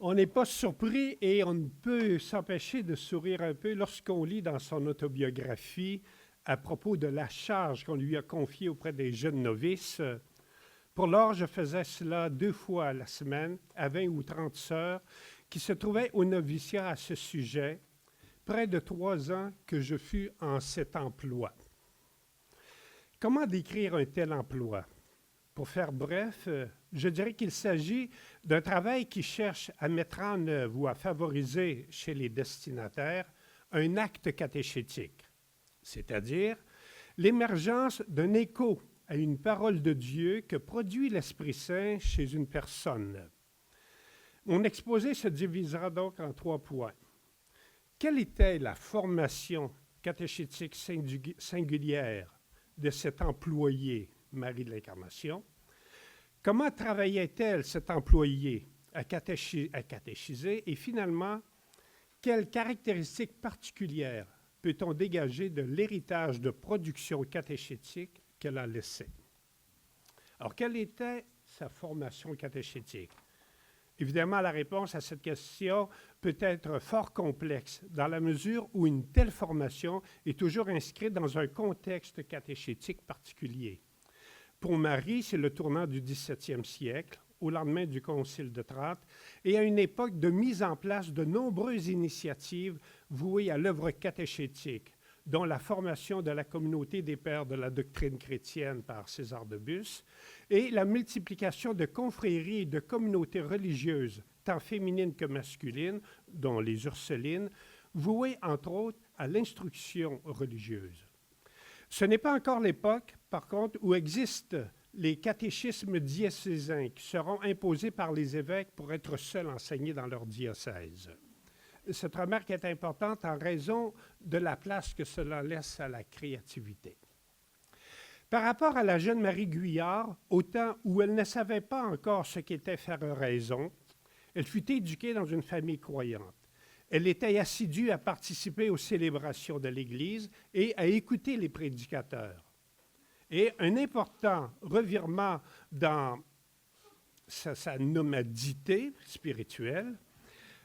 On n'est pas surpris et on ne peut s'empêcher de sourire un peu lorsqu'on lit dans son autobiographie à propos de la charge qu'on lui a confiée auprès des jeunes novices. Pour lors, je faisais cela 2 fois la semaine à 20 ou 30 sœurs qui se trouvaient au noviciat à ce sujet, près de 3 ans que je fus en cet emploi. Comment décrire un tel emploi? Pour faire bref, je dirais qu'il s'agit d'un travail qui cherche à mettre en œuvre ou à favoriser chez les destinataires un acte catéchétique, c'est-à-dire l'émergence d'un écho à une parole de Dieu que produit l'Esprit Saint chez une personne. Mon exposé se divisera donc en 3 points. Quelle était la formation catéchétique singulière de cet employé Marie de l'Incarnation? Comment travaillait-elle, cet employé, à catéchiser? Et finalement, quelles caractéristiques particulières peut-on dégager de l'héritage de production catéchétique qu'elle a laissé? Alors, quelle était sa formation catéchétique? Évidemment, la réponse à cette question peut être fort complexe, dans la mesure où une telle formation est toujours inscrite dans un contexte catéchétique particulier. Pour Marie, c'est le tournant du 17e siècle, au lendemain du Concile de Trente, et à une époque de mise en place de nombreuses initiatives vouées à l'œuvre catéchétique, dont la formation de la communauté des pères de la doctrine chrétienne par César de Bus, et la multiplication de confréries et de communautés religieuses, tant féminines que masculines, dont les Ursulines, vouées entre autres à l'instruction religieuse. Ce n'est pas encore l'époque, par contre, où existent les catéchismes diocésains qui seront imposés par les évêques pour être seuls enseignés dans leur diocèse. Cette remarque est importante en raison de la place que cela laisse à la créativité. Par rapport à la jeune Marie Guyard, au temps où elle ne savait pas encore ce qu'était faire raison, elle fut éduquée dans une famille croyante. Elle était assidue à participer aux célébrations de l'Église et à écouter les prédicateurs. Et un important revirement dans sa nomadité spirituelle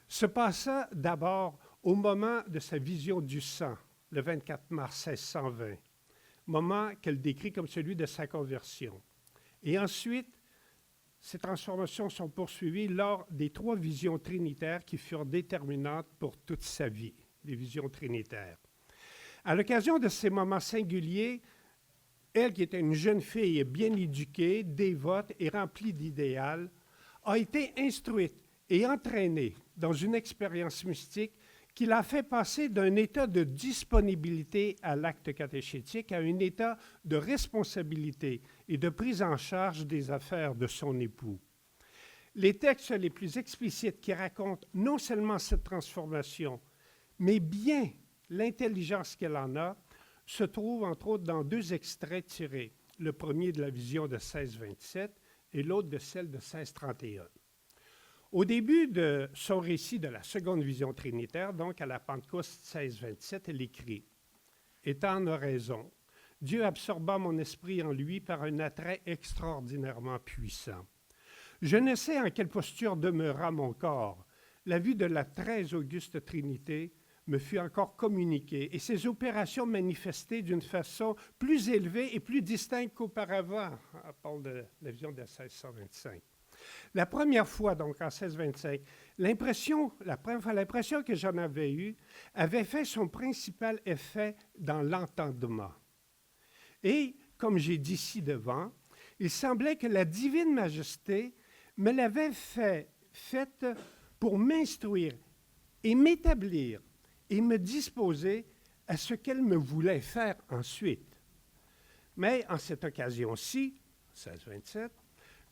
se passa d'abord au moment de sa vision du sang, le 24 mars 1620, moment qu'elle décrit comme celui de sa conversion. Et ensuite, ces transformations sont poursuivies lors des 3 visions trinitaires qui furent déterminantes pour toute sa vie, les visions trinitaires. À l'occasion de ces moments singuliers, elle, qui était une jeune fille bien éduquée, dévote et remplie d'idéal, a été instruite et entraînée dans une expérience mystique qui l'a fait passer d'un état de disponibilité à l'acte catéchétique à un état de responsabilité et de prise en charge des affaires de son époux. Les textes les plus explicites qui racontent non seulement cette transformation, mais bien l'intelligence qu'elle en a, se trouvent entre autres dans 2 extraits tirés, le premier de la vision de 1627 et l'autre de celle de 1631. Au début de son récit de la seconde vision trinitaire, donc à la Pentecôte 1627, elle écrit « Étant en oraison, Dieu absorba mon esprit en lui par un attrait extraordinairement puissant. Je ne sais en quelle posture demeura mon corps. La vue de la très auguste Trinité me fut encore communiquée et ses opérations manifestées d'une façon plus élevée et plus distincte qu'auparavant. » On parle de la vision de 1625. La première fois, donc en 1625, l'impression que j'en avais eue avait fait son principal effet dans l'entendement. Et, comme j'ai dit ci-devant, il semblait que la divine majesté me l'avait faite pour m'instruire et m'établir et me disposer à ce qu'elle me voulait faire ensuite. Mais en cette occasion-ci, 1627,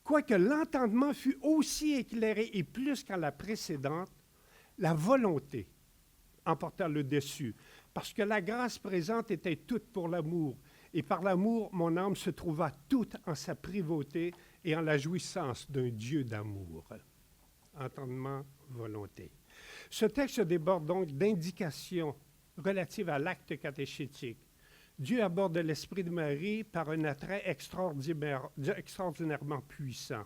quoique l'entendement fût aussi éclairé et plus qu'en la précédente, la volonté emporta le dessus, parce que la grâce présente était toute pour l'amour, et par l'amour, mon âme se trouva toute en sa privauté et en la jouissance d'un Dieu d'amour. Entendement, volonté. Ce texte déborde donc d'indications relatives à l'acte catéchétique. Dieu aborde l'esprit de Marie par un attrait extraordinairement puissant.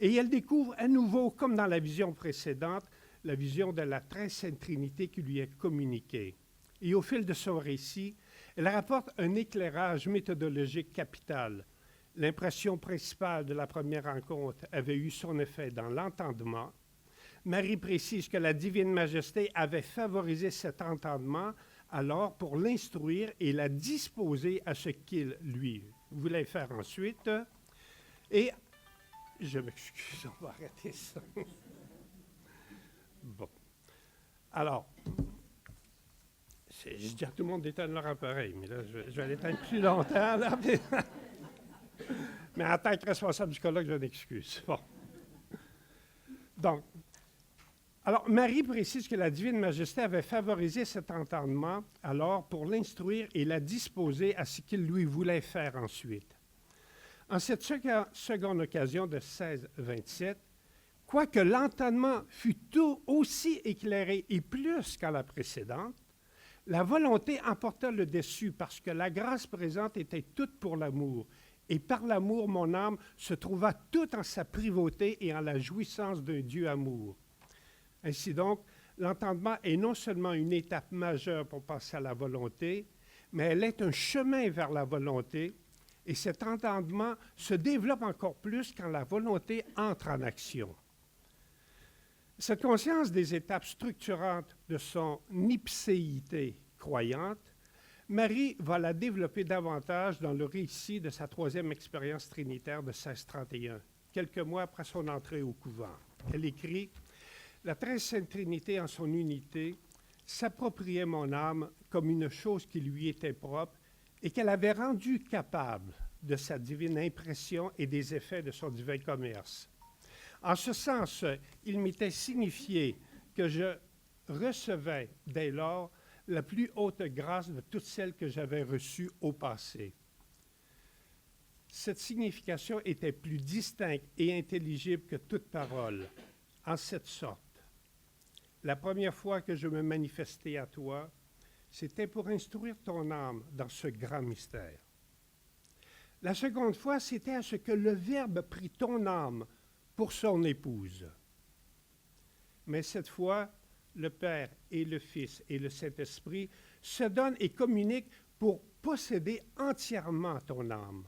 Et elle découvre à nouveau, comme dans la vision précédente, la vision de la très sainte Trinité qui lui est communiquée. Et au fil de son récit, elle rapporte un éclairage méthodologique capital. L'impression principale de la première rencontre avait eu son effet dans l'entendement. Marie précise que la Divine Majesté avait favorisé cet entendement alors pour l'instruire et la disposer à ce qu'il lui voulait faire ensuite. Et je m'excuse, on va arrêter ça. Bon. Alors, je dis à tout le monde d'éteindre leur appareil, mais là, je vais l'éteindre plus longtemps. Là, mais en tant que responsable du colloque, je m'excuse. Bon. Donc, alors, Marie précise que la Divine Majesté avait favorisé cet entendement alors pour l'instruire et la disposer à ce qu'il lui voulait faire ensuite. En cette seconde occasion de 1627, quoique l'entendement fût tout aussi éclairé et plus qu'à la précédente, la volonté emporta le dessus parce que la grâce présente était toute pour l'amour. Et par l'amour, mon âme se trouva toute en sa privauté et en la jouissance d'un Dieu amour. Ainsi donc, l'entendement est non seulement une étape majeure pour passer à la volonté, mais elle est un chemin vers la volonté, et cet entendement se développe encore plus quand la volonté entre en action. Cette conscience des étapes structurantes de son ipséité croyante, Marie va la développer davantage dans le récit de sa troisième expérience trinitaire de 1631, quelques mois après son entrée au couvent. Elle écrit « La très sainte Trinité en son unité s'appropriait mon âme comme une chose qui lui était propre et qu'elle avait rendue capable de sa divine impression et des effets de son divin commerce. En ce sens, il m'était signifié que je recevais dès lors la plus haute grâce de toutes celles que j'avais reçues au passé. Cette signification était plus distincte et intelligible que toute parole, en cette sorte. La première fois que je me manifestais à toi, c'était pour instruire ton âme dans ce grand mystère. La seconde fois, c'était à ce que le Verbe prit ton âme pour son épouse. Mais cette fois, le Père et le Fils et le Saint-Esprit se donnent et communiquent pour posséder entièrement ton âme.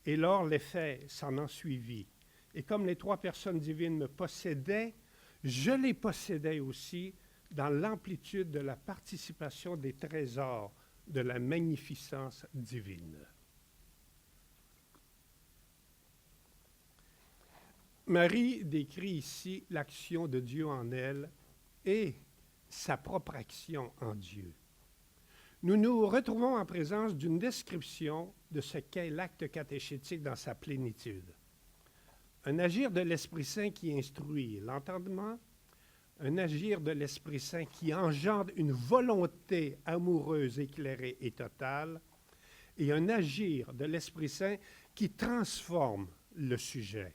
Et lors l'effet s'en ensuivit. Et comme les trois personnes divines me possédaient, je les possédais aussi dans l'amplitude de la participation des trésors de la magnificence divine. Marie décrit ici l'action de Dieu en elle et sa propre action en Dieu. Nous nous retrouvons en présence d'une description de ce qu'est l'acte catéchétique dans sa plénitude. Un agir de l'Esprit Saint qui instruit l'entendement, un agir de l'Esprit Saint qui engendre une volonté amoureuse, éclairée et totale, et un agir de l'Esprit Saint qui transforme le sujet.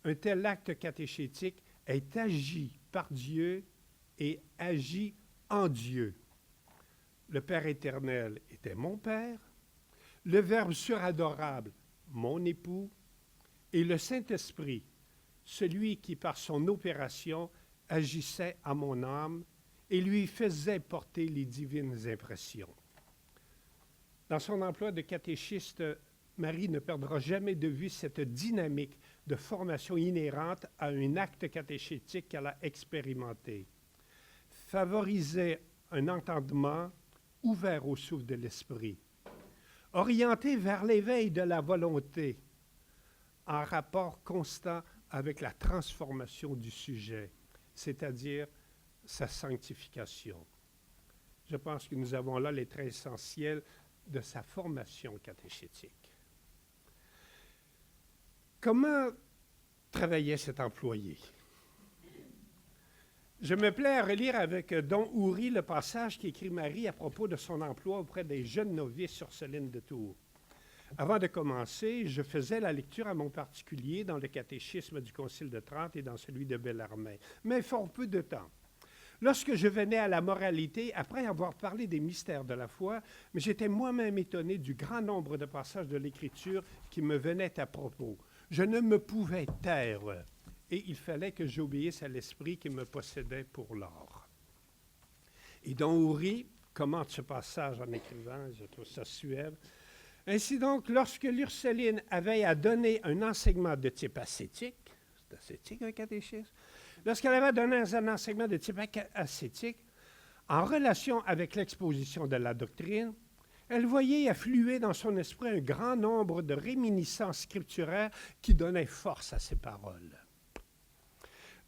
Un tel acte catéchétique est agi par Dieu et agi en Dieu. Le Père éternel était mon Père, le Verbe suradorable, mon époux, et le Saint-Esprit, celui qui par son opération agissait à mon âme et lui faisait porter les divines impressions. Dans son emploi de catéchiste, Marie ne perdra jamais de vue cette dynamique de formation inhérente à un acte catéchétique qu'elle a expérimenté. Favoriser un entendement ouvert au souffle de l'esprit, orienté vers l'éveil de la volonté, en rapport constant avec la transformation du sujet, c'est-à-dire sa sanctification. Je pense que nous avons là les traits essentiels de sa formation catéchétique. Comment travaillait cet employé? Je me plais à relire avec Don Houry le passage qu'écrit Marie à propos de son emploi auprès des jeunes novices Ursulines de Tours. Avant de commencer, je faisais la lecture à mon particulier dans le catéchisme du Concile de Trente et dans celui de Bellarmine, mais fort peu de temps. Lorsque je venais à la moralité, après avoir parlé des mystères de la foi, mais j'étais moi-même étonné du grand nombre de passages de l'Écriture qui me venaient à propos. Je ne me pouvais taire, et il fallait que j'obéisse à l'esprit qui me possédait pour l'or. Et Don Houry commente ce passage en écrivant, je trouve ça suave. Ainsi donc, lorsque l'Ursuline avait à donner un enseignement de type ascétique, c'est ascétique un catéchisme, lorsqu'elle avait donné un enseignement de type ascétique, en relation avec l'exposition de la doctrine, elle voyait affluer dans son esprit un grand nombre de réminiscences scripturaires qui donnaient force à ses paroles.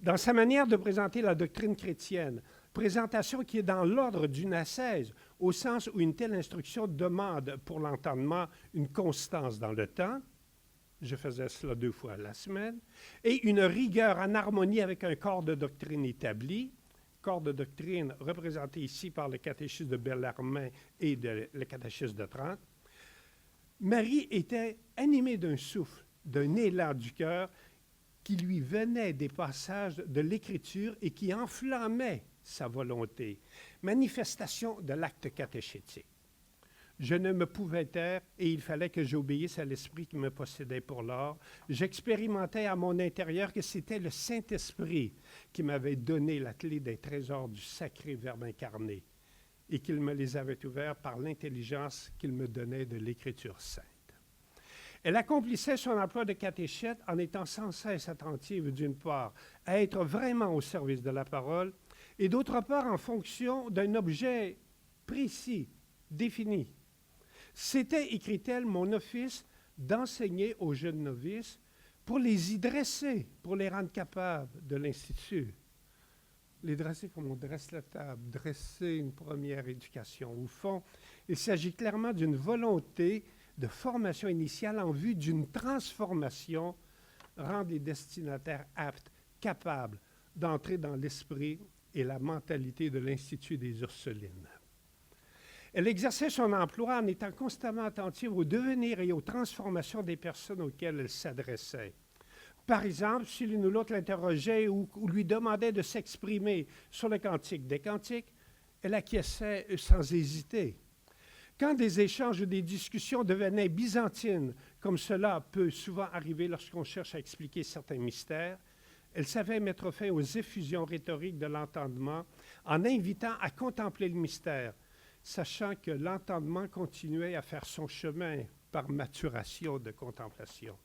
Dans sa manière de présenter la doctrine chrétienne, présentation qui est dans l'ordre d'une ascèse, au sens où une telle instruction demande pour l'entendement une constance dans le temps, je faisais cela 2 fois la semaine, et une rigueur en harmonie avec un corps de doctrine établi, corps de doctrine représenté ici par le catéchisme de Bellarmine et le catéchisme de Trente, Marie était animée d'un souffle, d'un élan du cœur qui lui venait des passages de l'Écriture et qui enflammait sa volonté, manifestation de l'acte catéchétique. Je ne me pouvais taire et il fallait que j'obéisse à l'esprit qui me possédait pour l'or. J'expérimentais à mon intérieur que c'était le Saint-Esprit qui m'avait donné la clé des trésors du sacré Verbe incarné et qu'il me les avait ouverts par l'intelligence qu'il me donnait de l'Écriture sainte. Elle accomplissait son emploi de catéchète en étant sans cesse attentive, d'une part, à être vraiment au service de la parole, et d'autre part, en fonction d'un objet précis, défini. C'était, écrit-elle, mon office d'enseigner aux jeunes novices pour les y dresser, pour les rendre capables de l'Institut. Les dresser comme on dresse la table, dresser une première éducation. Au fond, il s'agit clairement d'une volonté de formation initiale en vue d'une transformation, rendre les destinataires aptes, capables d'entrer dans l'esprit et la mentalité de l'Institut des Ursulines. Elle exerçait son emploi en étant constamment attentive au devenir et aux transformations des personnes auxquelles elle s'adressait. Par exemple, si l'une ou l'autre l'interrogeait ou lui demandait de s'exprimer sur le Cantique des Cantiques, elle acquiesçait sans hésiter. Quand des échanges ou des discussions devenaient byzantines, comme cela peut souvent arriver lorsqu'on cherche à expliquer certains mystères, elle savait mettre fin aux effusions rhétoriques de l'entendement en invitant à contempler le mystère, sachant que l'entendement continuait à faire son chemin par maturation de contemplation.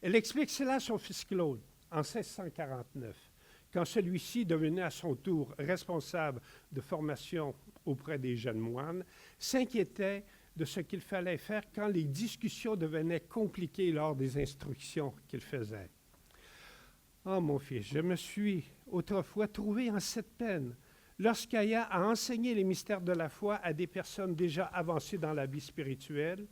Elle explique cela à son fils Claude en 1649, quand celui-ci, devenu à son tour responsable de formation auprès des jeunes moines, s'inquiétait de ce qu'il fallait faire quand les discussions devenaient compliquées lors des instructions qu'il faisait. « Oh, mon fils, je me suis autrefois trouvé en cette peine lorsqu'ayant à enseigner les mystères de la foi à des personnes déjà avancées dans la vie spirituelle.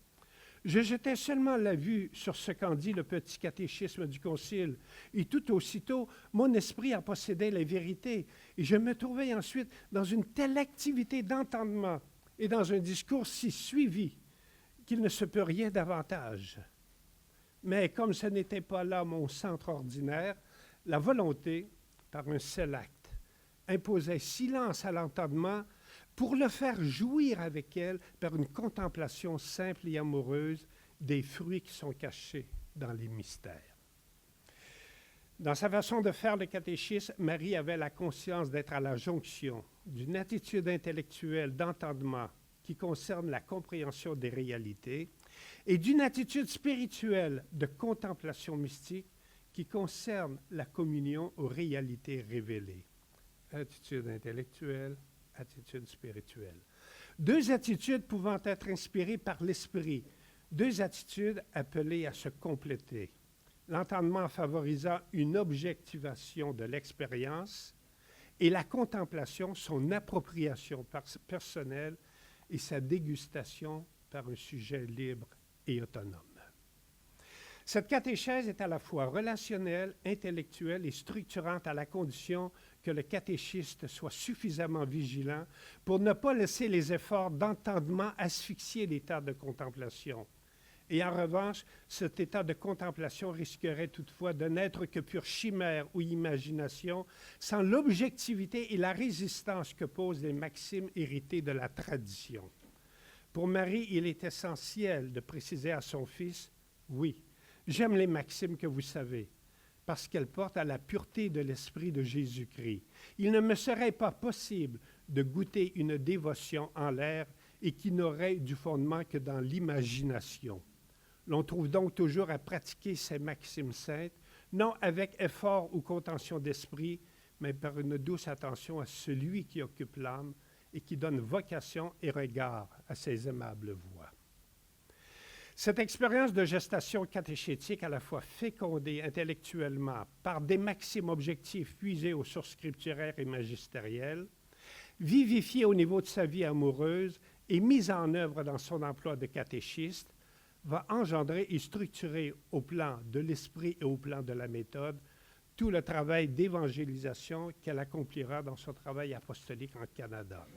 Je jetais seulement la vue sur ce qu'en dit le petit catéchisme du Concile, et tout aussitôt, mon esprit en possédait les vérités, et je me trouvais ensuite dans une telle activité d'entendement et dans un discours si suivi qu'il ne se peut rien davantage. Mais comme ce n'était pas là mon centre ordinaire, la volonté, par un seul acte, imposait silence à l'entendement pour le faire jouir avec elle par une contemplation simple et amoureuse des fruits qui sont cachés dans les mystères. Dans sa façon de faire le catéchisme, Marie avait la conscience d'être à la jonction d'une attitude intellectuelle d'entendement qui concerne la compréhension des réalités et d'une attitude spirituelle de contemplation mystique qui concerne la communion aux réalités révélées. Attitude intellectuelle, attitude spirituelle. 2 attitudes pouvant être inspirées par l'esprit, 2 attitudes appelées à se compléter. L'entendement favorisant une objectivation de l'expérience et la contemplation, son appropriation personnelle et sa dégustation par un sujet libre et autonome. Cette catéchèse est à la fois relationnelle, intellectuelle et structurante à la condition que le catéchiste soit suffisamment vigilant pour ne pas laisser les efforts d'entendement asphyxier l'état de contemplation. Et en revanche, cet état de contemplation risquerait toutefois de n'être que pure chimère ou imagination, sans l'objectivité et la résistance que posent les maximes héritées de la tradition. Pour Marie, il est essentiel de préciser à son fils, oui, J'aime les maximes que vous savez, parce qu'elles portent à la pureté de l'esprit de Jésus-Christ. Il ne me serait pas possible de goûter une dévotion en l'air et qui n'aurait du fondement que dans l'imagination. L'on trouve donc toujours à pratiquer ces maximes saintes, non avec effort ou contention d'esprit, mais par une douce attention à celui qui occupe l'âme et qui donne vocation et regard à ses aimables voix. Cette expérience de gestation catéchétique, à la fois fécondée intellectuellement par des maximes objectifs puisés aux sources scripturaires et magistérielles, vivifiée au niveau de sa vie amoureuse et mise en œuvre dans son emploi de catéchiste, va engendrer et structurer au plan de l'esprit et au plan de la méthode tout le travail d'évangélisation qu'elle accomplira dans son travail apostolique en Canada.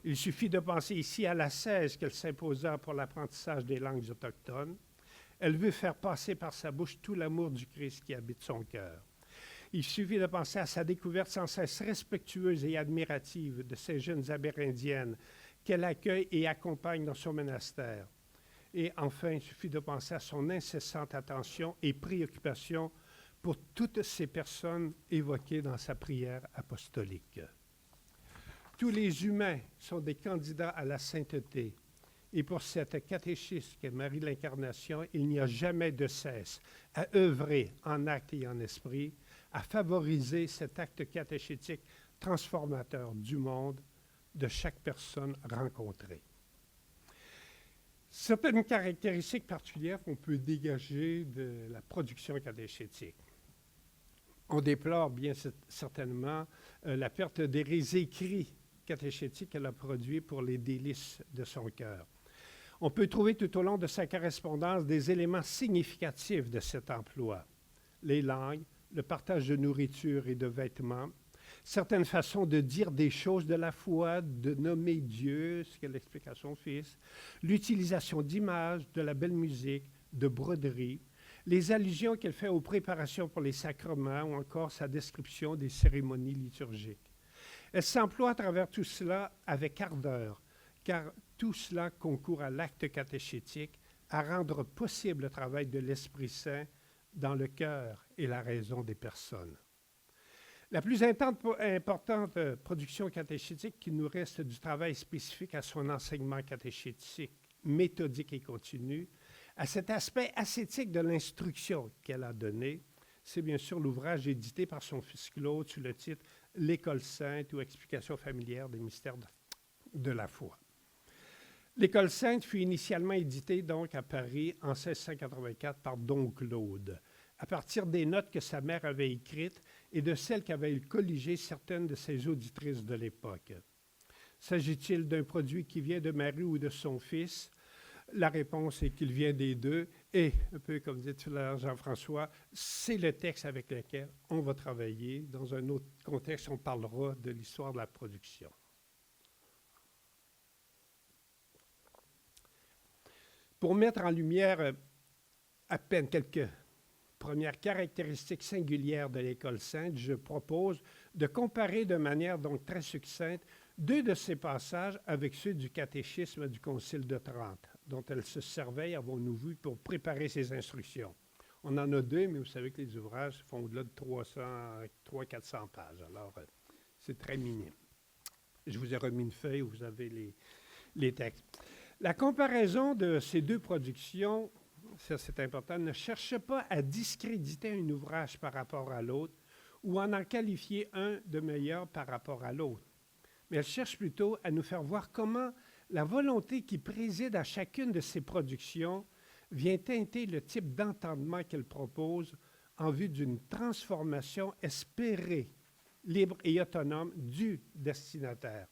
Il suffit de penser ici à l'ascèse qu'elle s'imposa pour l'apprentissage des langues autochtones. Elle veut faire passer par sa bouche tout l'amour du Christ qui habite son cœur. Il suffit de penser à sa découverte sans cesse respectueuse et admirative de ces jeunes amérindiennes qu'elle accueille et accompagne dans son monastère. Et enfin, il suffit de penser à son incessante attention et préoccupation pour toutes ces personnes évoquées dans sa prière apostolique. Tous les humains sont des candidats à la sainteté. Et pour cette catéchiste qu'est Marie l'Incarnation, il n'y a jamais de cesse à œuvrer en acte et en esprit, à favoriser cet acte catéchétique transformateur du monde de chaque personne rencontrée. Certaines caractéristiques particulières qu'on peut dégager de la production catéchétique. On déplore bien certainement la perte des écrits catéchétiques qu'elle a produits pour les délices de son cœur. On peut trouver tout au long de sa correspondance des éléments significatifs de cet emploi. Les langues, le partage de nourriture et de vêtements, certaines façons de dire des choses de la foi, de nommer Dieu, ce qu'elle explique à son fils, l'utilisation d'images, de la belle musique, de broderie, les allusions qu'elle fait aux préparations pour les sacrements ou encore sa description des cérémonies liturgiques. Elle s'emploie à travers tout cela avec ardeur, car tout cela concourt à l'acte catéchétique, à rendre possible le travail de l'Esprit Saint dans le cœur et la raison des personnes. La plus importante production catéchétique qui nous reste du travail spécifique à son enseignement catéchétique, méthodique et continu, à cet aspect ascétique de l'instruction qu'elle a donné, c'est bien sûr l'ouvrage édité par son fils Claude sous le titre « L'École sainte ou explication familière des mystères de la foi ». L'École sainte fut initialement éditée donc à Paris en 1684 par Don Claude, à partir des notes que sa mère avait écrites et de celles qu'avaient colligées certaines de ses auditrices de l'époque. S'agit-il d'un produit qui vient de Marie ou de son fils? La réponse est qu'il vient des deux et, un peu comme dit tout à l'heure Jean-François, c'est le texte avec lequel on va travailler. Dans un autre contexte, on parlera de l'histoire de la production. Pour mettre en lumière à peine quelques premières caractéristiques singulières de l'École sainte, je propose de comparer de manière donc très succincte deux de ces passages avec ceux du catéchisme du Concile de Trente, dont elle se servait, avons-nous vu, pour préparer ses instructions. On en a deux, mais vous savez que les ouvrages font au-delà de 300-400 pages. Alors, c'est très minime. Je vous ai remis une feuille où vous avez les textes. La comparaison de ces deux productions, ça c'est important, ne cherche pas à discréditer un ouvrage par rapport à l'autre ou à en qualifier un de meilleur par rapport à l'autre. Mais elle cherche plutôt à nous faire voir comment la volonté qui préside à chacune de ces productions vient teinter le type d'entendement qu'elle propose en vue d'une transformation espérée, libre et autonome du destinataire.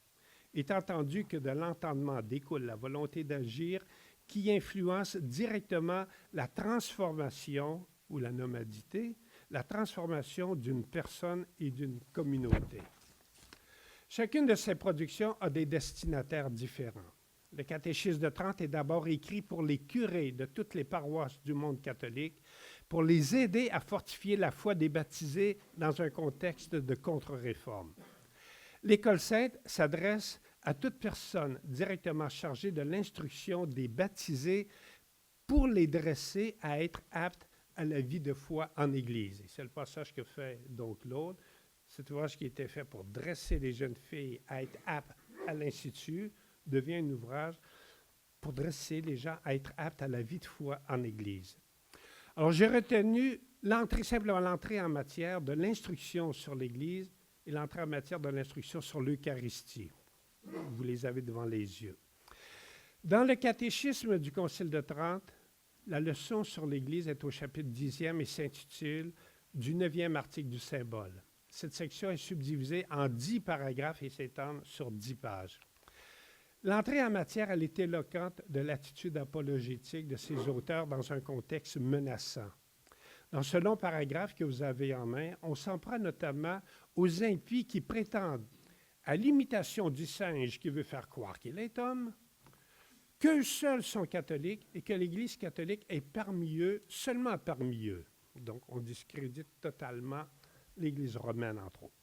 Étant entendu que de l'entendement découle la volonté d'agir qui influence directement la transformation ou la nomadité, la transformation d'une personne et d'une communauté. Chacune de ces productions a des destinataires différents. Le catéchisme de Trente est d'abord écrit pour les curés de toutes les paroisses du monde catholique, pour les aider à fortifier la foi des baptisés dans un contexte de contre-réforme. L'École sainte s'adresse à toute personne directement chargée de l'instruction des baptisés pour les dresser à être aptes à la vie de foi en Église. Et c'est le passage que fait donc Claude. Cet ouvrage qui était fait pour dresser les jeunes filles à être aptes à l'Institut devient un ouvrage pour dresser les gens à être aptes à la vie de foi en Église. Alors, j'ai retenu simplement l'entrée en matière de l'instruction sur l'Église et l'entrée en matière de l'instruction sur l'Eucharistie. Vous les avez devant les yeux. Dans le catéchisme du Concile de Trente, la leçon sur l'Église est au chapitre 10e et s'intitule « Du 9e article du symbole ». Cette section est subdivisée en 10 paragraphes et s'étend sur 10 pages. L'entrée en matière, elle est éloquente de l'attitude apologétique de ces auteurs dans un contexte menaçant. Dans ce long paragraphe que vous avez en main, on s'en prend notamment aux impies qui prétendent, à l'imitation du singe qui veut faire croire qu'il est homme, qu'eux seuls sont catholiques et que l'Église catholique est parmi eux, seulement parmi eux. Donc, on discrédite totalement l'Église romaine, entre autres.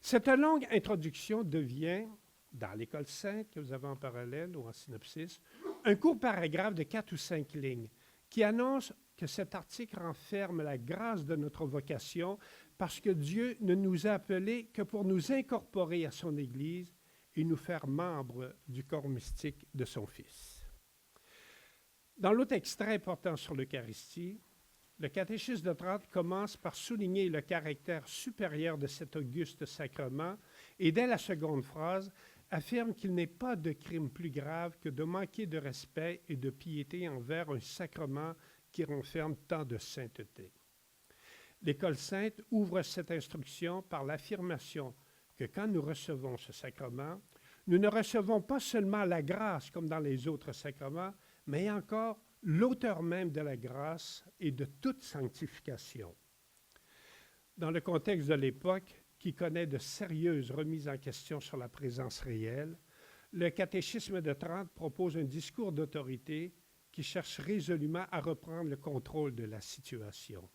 Cette longue introduction devient, dans l'École sainte que vous avez en parallèle ou en synopsis, un court paragraphe de 4 ou 5 lignes qui annonce que cet article renferme la grâce de notre vocation parce que Dieu ne nous a appelés que pour nous incorporer à son Église et nous faire membres du corps mystique de son Fils. Dans l'autre extrait important sur l'Eucharistie, le catéchisme de Trente commence par souligner le caractère supérieur de cet auguste sacrement et dès la seconde phrase, affirme qu'il n'est pas de crime plus grave que de manquer de respect et de piété envers un sacrement qui renferme tant de sainteté. L'École sainte ouvre cette instruction par l'affirmation que quand nous recevons ce sacrement, nous ne recevons pas seulement la grâce comme dans les autres sacrements, mais encore l'auteur même de la grâce et de toute sanctification. Dans le contexte de l'époque, qui connaît de sérieuses remises en question sur la présence réelle, le catéchisme de Trente propose un discours d'autorité qui cherche résolument à reprendre le contrôle de la situation.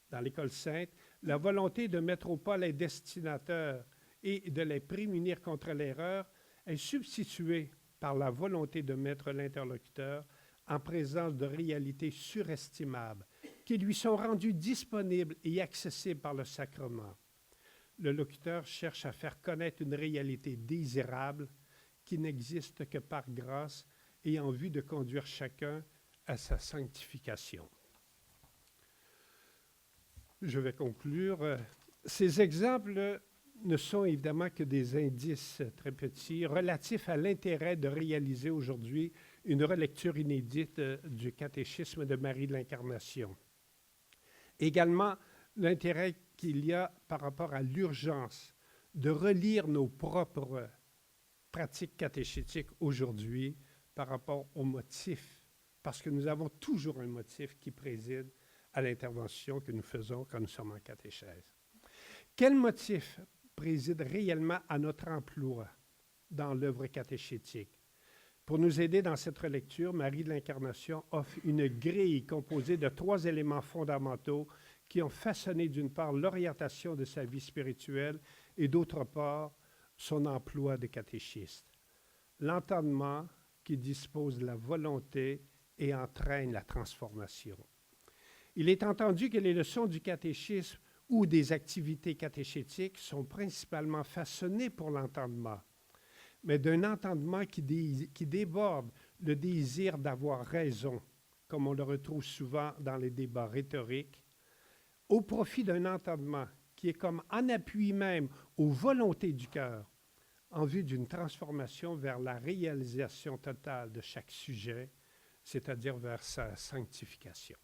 Dans l'École sainte, la volonté de mettre au pas les destinateurs et de les prémunir contre l'erreur est substituée par la volonté de mettre l'interlocuteur en présence de réalités surestimables qui lui sont rendues disponibles et accessibles par le sacrement. Le locuteur cherche à faire connaître une réalité désirable qui n'existe que par grâce et en vue de conduire chacun à sa sanctification. Je vais conclure. Ces exemples ne sont évidemment que des indices très petits relatifs à l'intérêt de réaliser aujourd'hui une relecture inédite du catéchisme de Marie de l'Incarnation. Également, l'intérêt qu'il y a par rapport à l'urgence de relire nos propres pratiques catéchétiques aujourd'hui par rapport au motif, parce que nous avons toujours un motif qui préside à l'intervention que nous faisons quand nous sommes en catéchèse. Quel motif préside réellement à notre emploi dans l'œuvre catéchétique? Pour nous aider dans cette relecture, Marie de l'Incarnation offre une grille composée de 3 éléments fondamentaux qui ont façonné d'une part l'orientation de sa vie spirituelle et d'autre part son emploi de catéchiste. L'entendement qui dispose de la volonté et entraîne la transformation. Il est entendu que les leçons du catéchisme ou des activités catéchétiques sont principalement façonnées pour l'entendement, mais d'un entendement qui déborde le désir d'avoir raison, comme on le retrouve souvent dans les débats rhétoriques, au profit d'un entendement qui est comme en appui même aux volontés du cœur, en vue d'une transformation vers la réalisation totale de chaque sujet, c'est-à-dire vers sa sanctification.